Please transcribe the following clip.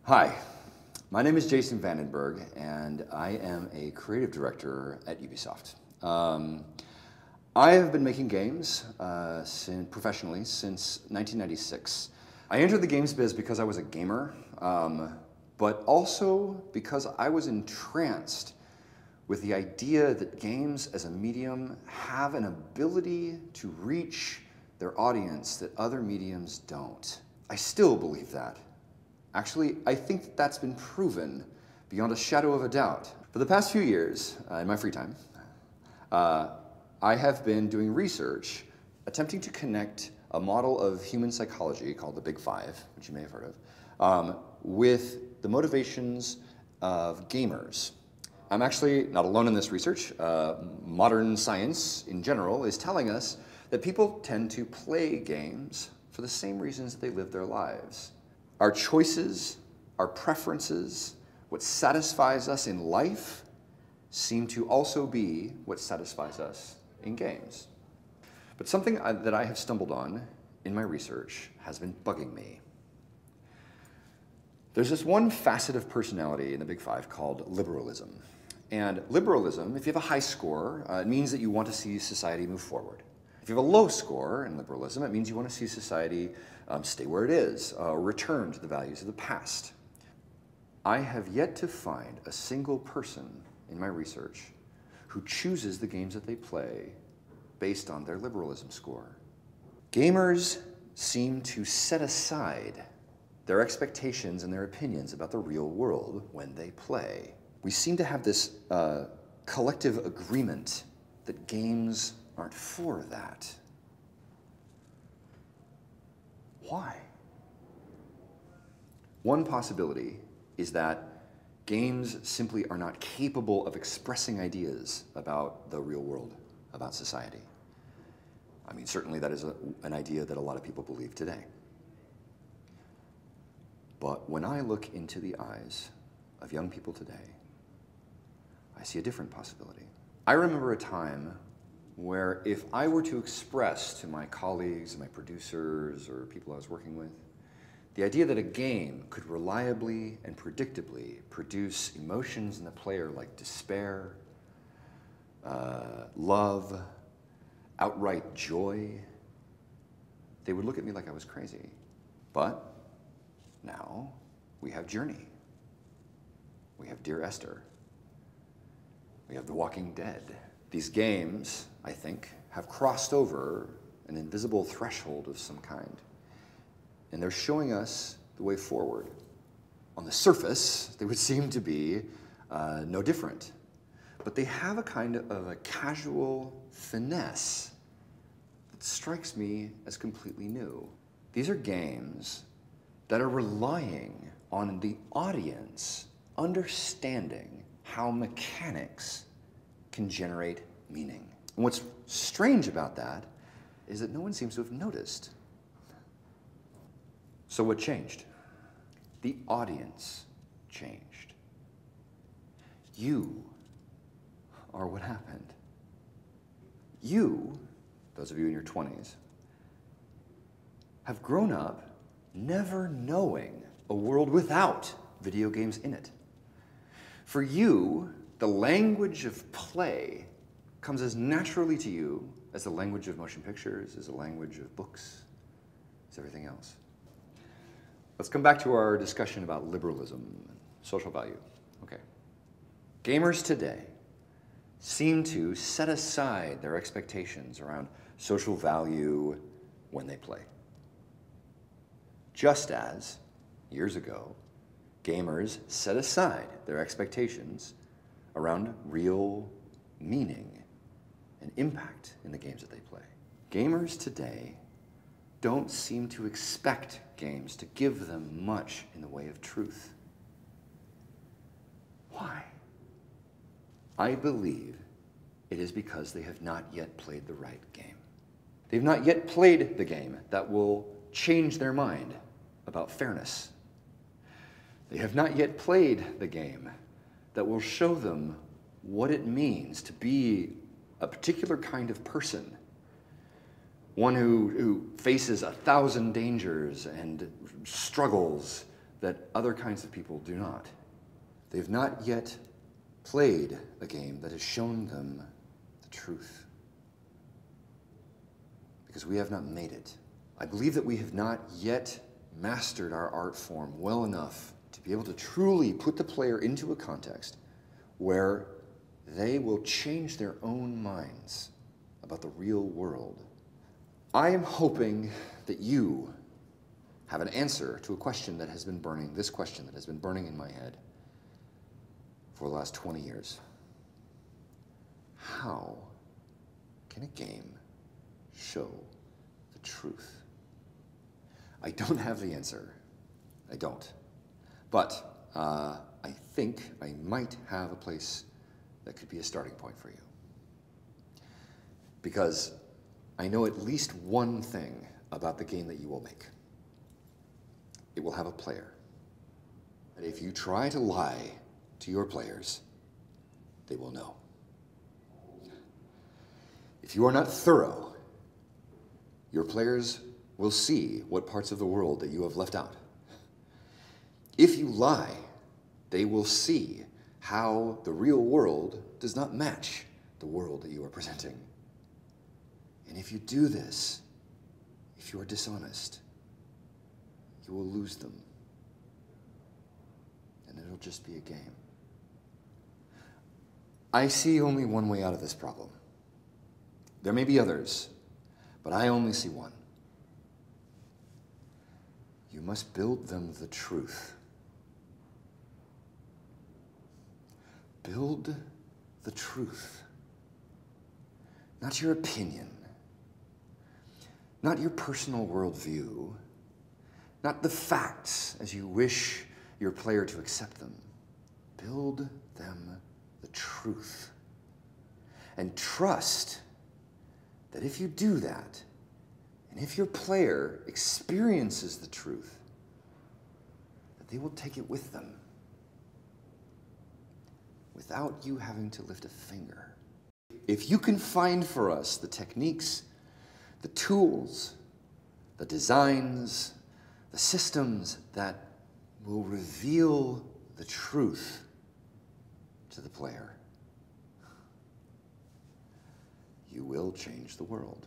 Hi, my name is Jason Vandenberghe, and I am a creative director at Ubisoft. I have been making games professionally since 1996. I entered the games biz because I was a gamer, but also because I was entranced with the idea that games as a medium have an ability to reach their audience that other mediums don't. I still believe that. Actually, I think that that's been proven beyond a shadow of a doubt. For the past few years, in my free time, I have been doing research attempting to connect a model of human psychology called the Big Five, which you may have heard of, with the motivations of gamers. I'm actually not alone in this research. Modern science in general is telling us that people tend to play games for the same reasons that they live their lives. Our choices, our preferences, what satisfies us in life seem to also be what satisfies us in games. But something that I have stumbled on in my research has been bugging me. There's this one facet of personality in the Big Five called liberalism. And liberalism, if you have a high score, it means that you want to see society move forward. If you have a low score in liberalism, it means you want to see society stay where it is, or return to the values of the past. I have yet to find a single person in my research who chooses the games that they play based on their liberalism score. Gamers seem to set aside their expectations and their opinions about the real world when they play. We seem to have this collective agreement that games aren't for that. Why? One possibility is that games simply are not capable of expressing ideas about the real world, about society. I mean, certainly that is an idea that a lot of people believe today. But when I look into the eyes of young people today, I see a different possibility. I remember a time where if I were to express to my colleagues, and my producers, or people I was working with, the idea that a game could reliably and predictably produce emotions in the player like despair, love, outright joy, they would look at me like I was crazy. But now we have Journey. We have Dear Esther. We have The Walking Dead. These games, I think, have crossed over an invisible threshold of some kind. And they're showing us the way forward. On the surface, they would seem to be no different. But they have a kind of a casual finesse that strikes me as completely new. These are games that are relying on the audience understanding how mechanics can generate meaning. And what's strange about that is that no one seems to have noticed. So what changed? The audience changed. You are what happened. You, those of you in your 20s, have grown up never knowing a world without video games in it. For you, the language of play comes as naturally to you as the language of motion pictures, as the language of books, as everything else. Let's come back to our discussion about liberalism and social value. Okay. Gamers today seem to set aside their expectations around social value when they play. Just as, years ago, gamers set aside their expectations around real meaning and impact in the games that they play. Gamers today don't seem to expect games to give them much in the way of truth. Why? I believe it is because they have not yet played the right game. They've not yet played the game that will change their mind about fairness. They have not yet played the game that will show them what it means to be a particular kind of person. One who faces 1,000 dangers and struggles that other kinds of people do not. They've not yet played a game that has shown them the truth. Because we have not made it. I believe that we have not yet mastered our art form well enough to be able to truly put the player into a context where they will change their own minds about the real world. I am hoping that you have an answer to a question that has been burning, this question that has been burning in my head for the last 20 years. How can a game show the truth? I don't have the answer. I don't. But I think I might have a place that could be a starting point for you. Because I know at least one thing about the game that you will make. It will have a player. And if you try to lie to your players, they will know. If you are not thorough, your players will see what parts of the world that you have left out. If you lie, they will see how the real world does not match the world that you are presenting. And if you do this, if you are dishonest, you will lose them. And it'll just be a game. I see only one way out of this problem. There may be others, but I only see one. You must build them the truth. Build the truth. Not your opinion. Not your personal worldview. Not the facts as you wish your player to accept them. Build them the truth. And trust that if you do that, and if your player experiences the truth, that they will take it with them without you having to lift a finger. If you can find for us the techniques, the tools, the designs, the systems that will reveal the truth to the player, you will change the world.